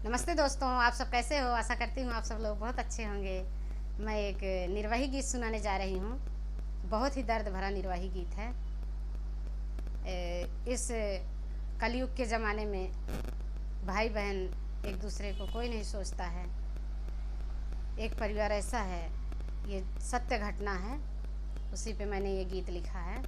नमस्ते दोस्तों, आप सब कैसे हो। आशा करती हूँ आप सब लोग बहुत अच्छे होंगे। मैं एक निर्वाही गीत सुनाने जा रही हूँ। बहुत ही दर्द भरा निर्वाही गीत है। इस कलयुग के ज़माने में भाई बहन एक दूसरे को कोई नहीं सोचता है। एक परिवार ऐसा है, ये सत्य घटना है, उसी पे मैंने ये गीत लिखा है।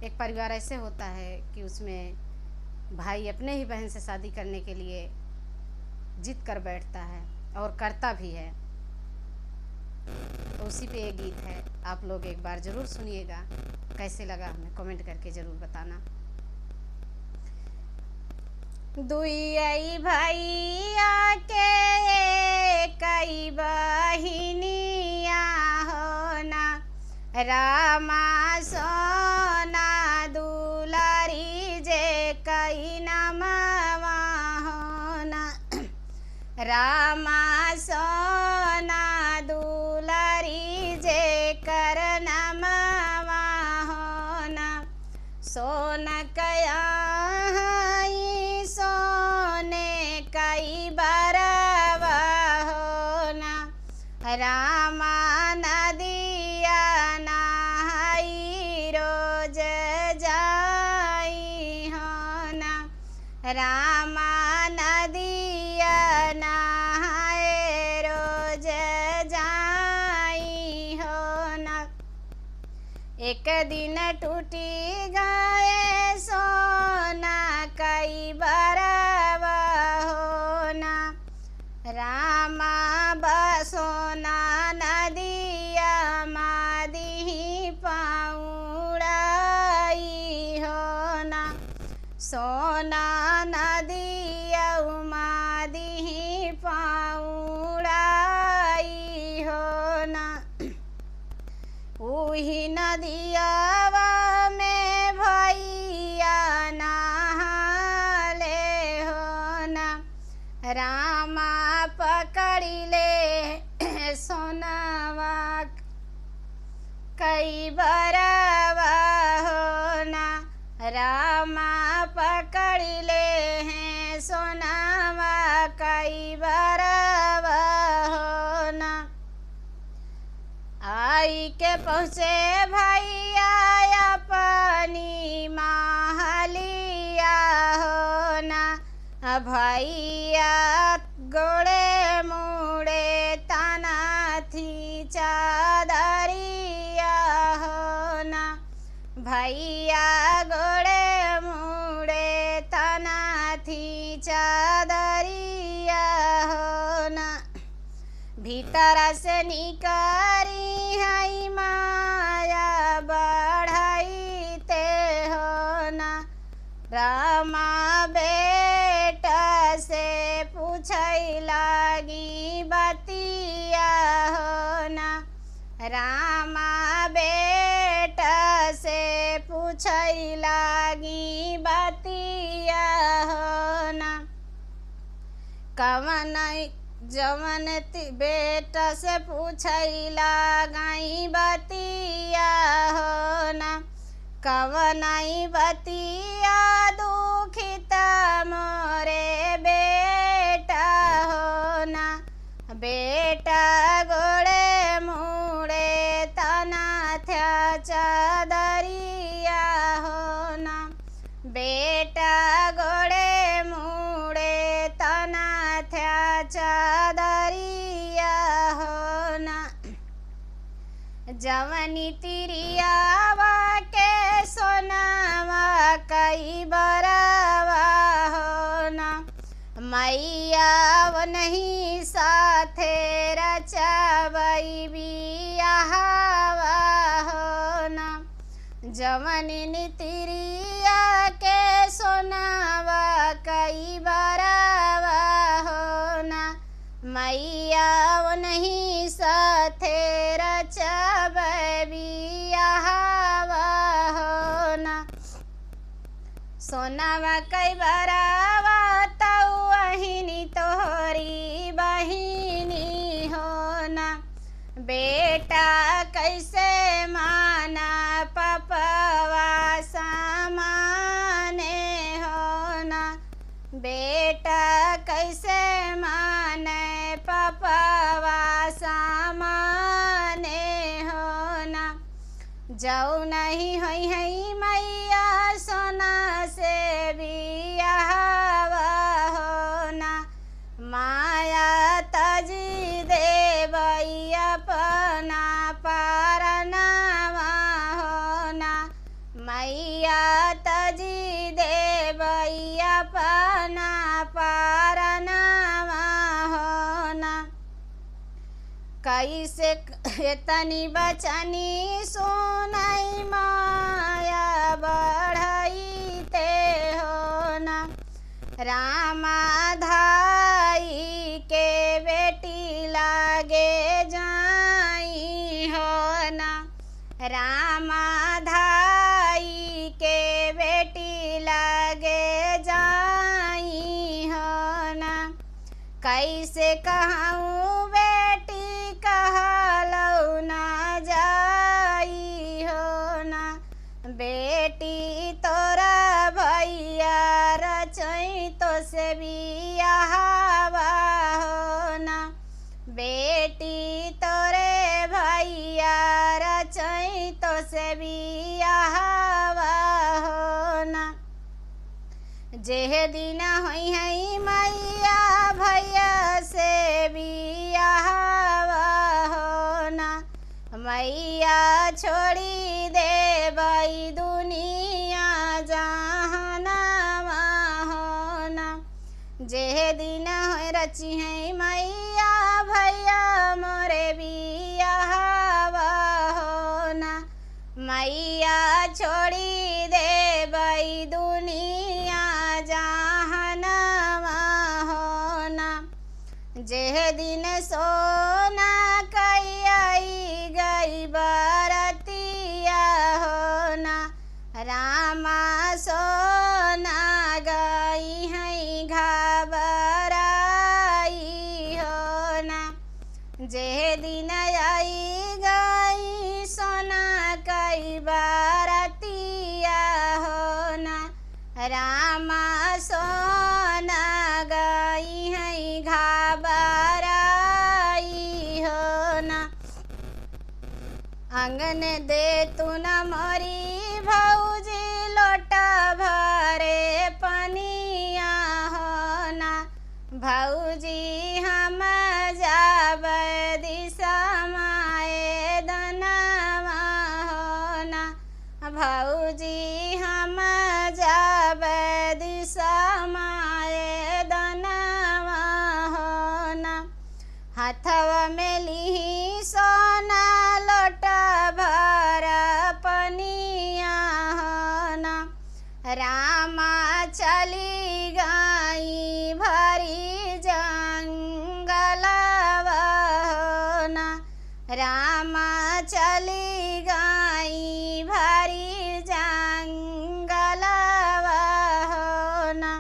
एक परिवार ऐसे होता है कि उसमें भाई अपने ही बहन से शादी करने के लिए जिद कर बैठता है और करता भी है। तो उसी पे ये गीत है। आप लोग एक बार ज़रूर सुनिएगा। कैसे लगा हमें कमेंट करके ज़रूर बताना। दुई आई भैया के कई बहिनिया हो ना, रामा सोना दुलारी जे कई नमवा हो ना, रामा सोना दुलारी जे कर नमवा हो ना, सोन कया सोने कई बरवा हो ना, रामा नदिया नहाई रोज जाई हो ना, रामा नदिया नहाए रोज जाई हो ना। एक दिन टूटी गए सोना कई बरवा हो ना, रामा बसोना नदिया मादी पाउड़ाई हो ना, सोना नदिया मादी पाउड़ाई हो ना। उही नदियावा में भैया नहाले हो ना, रामा पकड़ी ले सोनावा कई बरवा हो ना, रामा पकड़ी ले हैं सोनावा कई बरवा हो ना। आई के पहुँचे भैया अपनी महलिया हो ना, भैया गोड़े मुड़े तना थी चादरिया हो ना, भैया गोड़े मुड़े तना थी चादरिया हो ना। भीतर से निकारी है माया बढ़ाई ते हो ना, रामा बेटा से पूछई लागी बतिया हो ना, रामा बेटा से पूछई लागी बतिया हो ना। कवन जवन बेटा से पूछैला गाई बतिया हो ना, कवनाई बतिया दुखित मोरे बेटा हो ना, बेटा गोड़े मुड़े तना थ्या चादरिया हो ना, बेटा गोड़े मुड़े तना थ्या चादरिया हो ना। जवनी तिरियावा के सोनावा कई बरवा हो ना, मैया वो नहीं साथे रचबई बियाहवा हो ना, जवनी तिरिया के सोनावा कई बरवा हो ना, मैया वो नहीं साथे रचब बियाहवा हो ना। सोनावा कई बरवा तऊ अहिनी तोहरी बहिनी हो ना, बेटा कैसे माना पपवा सामाने हो ना, बेटा कैसे जाऊ नहीं होई है मैया सोना से बियाहवा होना माया तजी देवई अपना पारनावा होना मैया तजी देवई अपना पारनावा होना कैसे तनी बचनी सुनाई माया बढ़ाई ते होना रामा धाई के बेटी लागे जाई होना रामा धाई के बेटी लागे जाई होना कैसे कहूँ बेटी कहलऊ ना जाई होना बेटी तोरा भैया रचई तो से बियाहवा होना बेटी तोरे भैया रचई तो से बियाहवा होना जेह दिन होई है मैया भैया से बियाहवा होना मैया छोड़ी देवई दुनिया जहानावा होना जेह दिन होई रची है मैया भैया मोरे बियाहवा होना मैया छोड़ी देवई दुनिया जहानावा होना जेह दिन सोना कई आई गई बरतिया होना रामा सोना गई है घबराई होना जेह दिन आई गई सोना कई बरतिया होना रामा सोना गई है घबराई होना अंगन दे तू न मोरी भौजी लोटा भरे पनिया होना भौजी हम जाब दिशा माए दनवा होना भौजी हम जाब दिशा माए दनवा होना हाथवा में लिही सोना लोटा भर पनिया होना रामा चली गई भरी जंगलवा होना रामा चली गई भरी जंगलवा होना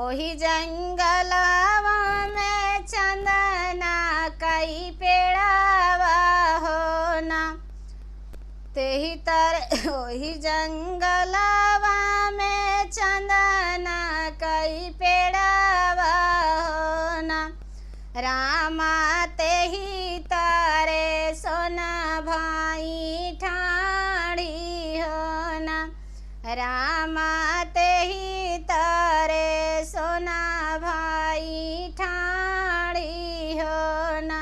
ओही जंगलवा में चंदना कई पेड़ावा होना तेही तर ओही जंगलवा में चंदना कई पेड़ावा होना रामा तेही तारे सोना भाई ठाड़ी होना रामा तेही तारे सोना भाई ठाड़ी होना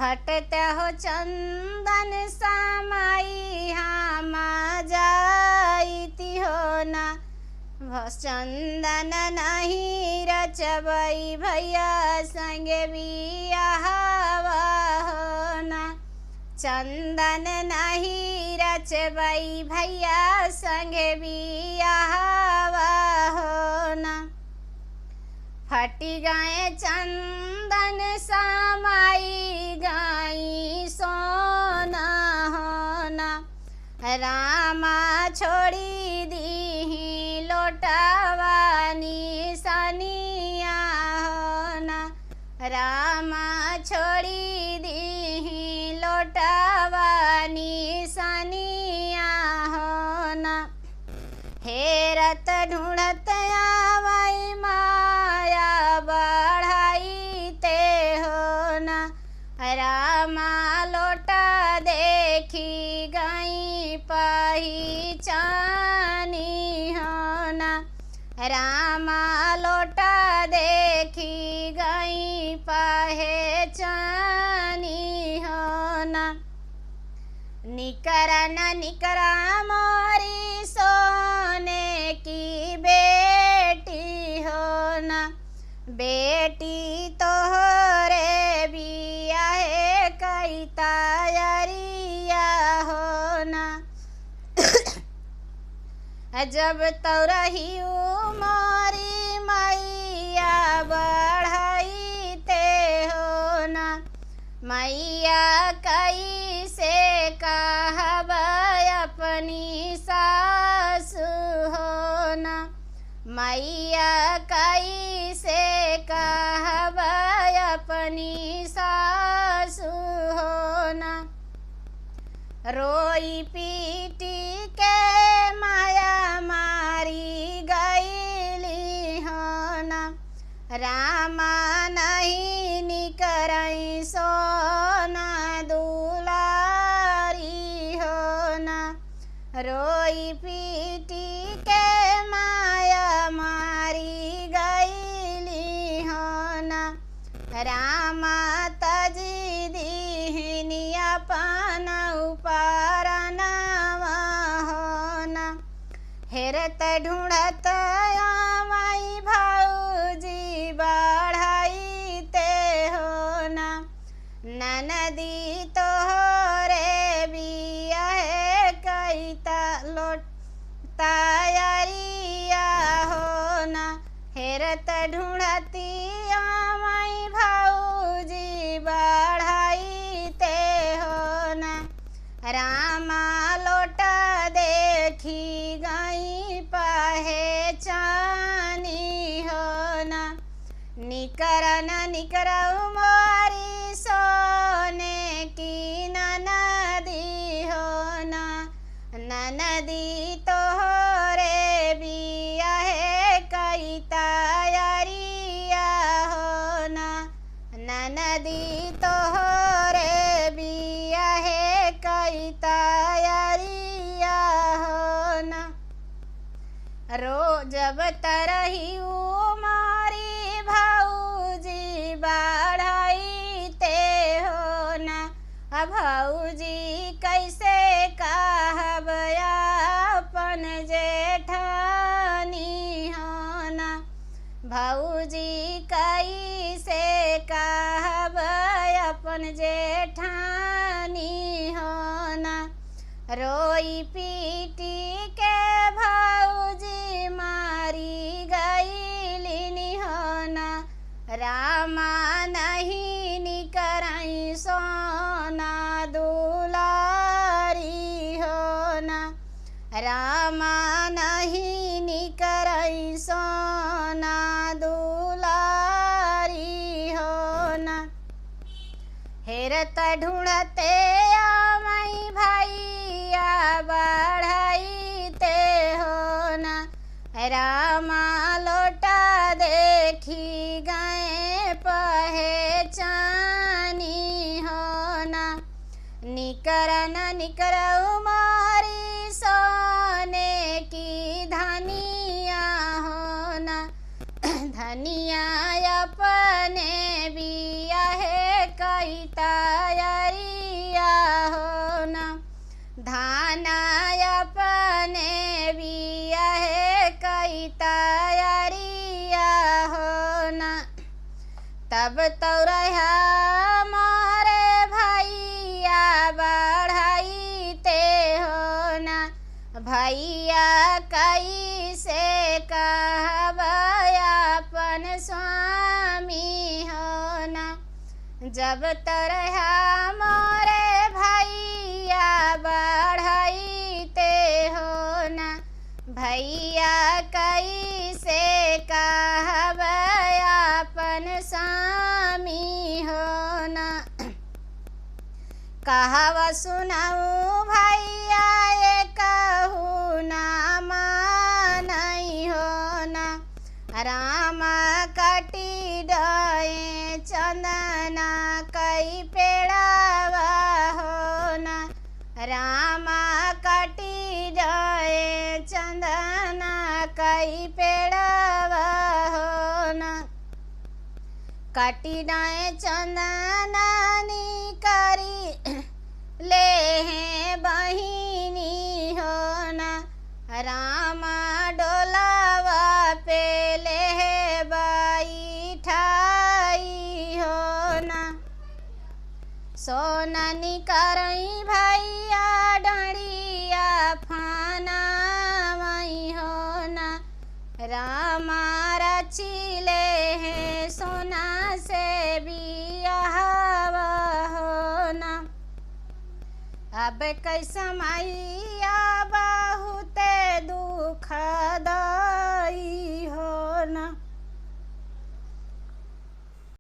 फटते हो चंदन समाई हम जाईती होना चंदन नहीं रचबई भैया संगे बियाहवा होना चंदन नहीं रचबई भैया संगे बियाहवा होना फटी गए चंदन समाई गई सोना होना रामा छोड़ी दी लोटावानी सनिया होना रामा छोड़ी दी लोटावानी सनिया होना हेरत ढूंढत आवई माया बढ़ाई ते होना रामा लोटा देखी निकरा न निकरा मोरी सोने की बेटी हो ना, बेटी तोहरे बिया है कई तैयारिया हो ना। जब तोरही मोरी मैया बढ़ाई ते हो ना, मैया कई से कहब अपनी सासु हो ना, मैया कई से कहब अपनी सासु हो ना। रोई पीटी के माया मारी गईली हो ना, रामा नहीं निकरई सोना दुलारी हो ना। रोई पीटी के माया मारी गईली हो ना, रामा तजी दीनिया पान ऊपर नावा हो ना। हेरत ढूंढत माई भाऊजी बढ़ाई ते हो ना, ननदी तोहरे बिया है कई लोट तैयारिया हो ना। हेरत ढूंढती माई भाऊजी बढ़ाई ते हो ना, रामा लोटा देखी गई पहचानी हो ना। निकरा न निकरा मोरी सोने की ननदी हो ना, ननदी तोहरे बिया है कई तैयारिया हो ना, ननदी तोहरे बिया है कई तैयारिया हो ना। रो जब तरही मारी भाऊजी बढ़ाई ते हो ना, भाऊजी कैसे कहब अपन जेठानी हो ना, भाऊजी कैसे कहब अपन जेठानी हो ना। रोई पीटी के भाऊजी मारी गईली हो ना, रामा नहीं निकरई सोना दुलारी हो ना, रामा नहीं निकरई सोना दुलारी हो ना। हेरत ढूंढते माई भैया बढ़ाई ते हो ना, रामा लोटा देखी गए पहचानी हो ना। निकरा न निकरा मारी सोने की धनिया हो ना, धनिया अपने बिया है कई तैयारिया हो ना, धाना अपने बिया है कई तैयारिया हो ना। तब तोरहा मारे भैया बढ़ाई ते हो ना, भैया कई से कहब अपन स्वामी हो ना। जब तरहा मोरे भैया बढ़ाई ते हो ना, भैया कई से कहब अपन स्वामी हो ना। कहवा सुनाऊ भैया ये कहू ना मानई हो ना, रामा कटी डए चंदना कई पेड़ावा हो ना, रामा कटी डए चंदना कई पेड़ावा हो ना। कटी डए चंदना नी करी ले हैं बहिनी हो ना, रामा डोलावा पे ले बैठाई हो ना। सोननी करई भैया डरिया फाना मई हो ना, रामा रचिले हैं सोना से बियाहवा हो ना। अब कैसा मैया बहुते दुखदाई हो ना।